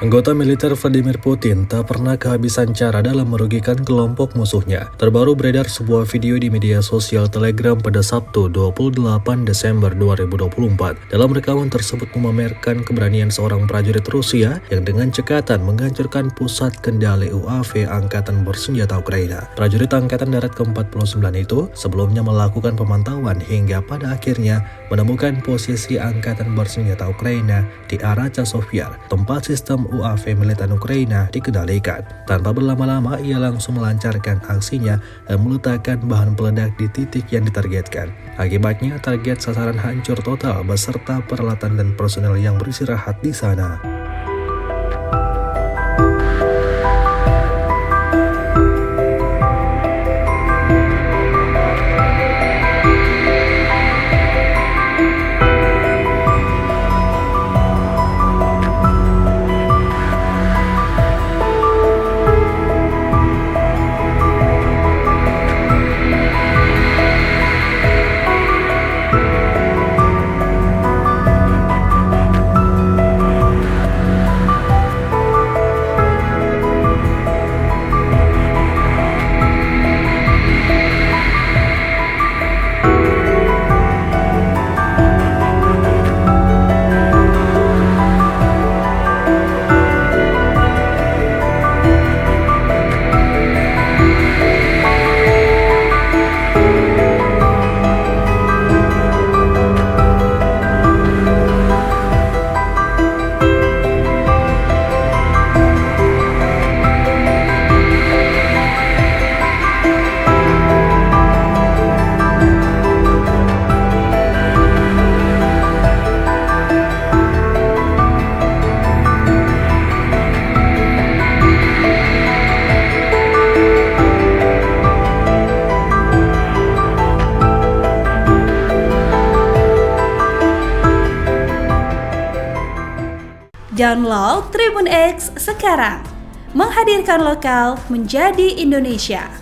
Anggota militer Vladimir Putin tak pernah kehabisan cara dalam merugikan kelompok musuhnya. Terbaru beredar sebuah video di media sosial Telegram pada Sabtu 28 Desember 2024. Dalam rekaman tersebut memamerkan keberanian seorang prajurit Rusia yang dengan cekatan menghancurkan pusat kendali UAV Angkatan Bersenjata Ukraina. Prajurit Angkatan Darat ke-49 itu sebelumnya melakukan pemantauan hingga pada akhirnya menemukan posisi Angkatan Bersenjata Ukraina di arah Chasiv-Yar, tempat sistem UAV militer Ukraina dikendalikan. Tanpa berlama-lama, ia langsung melancarkan aksinya dan meletakkan bahan peledak di titik yang ditargetkan. Akibatnya, target sasaran hancur total beserta peralatan dan personel yang beristirahat di sana. Download Tribun X sekarang, menghadirkan lokal menjadi Indonesia.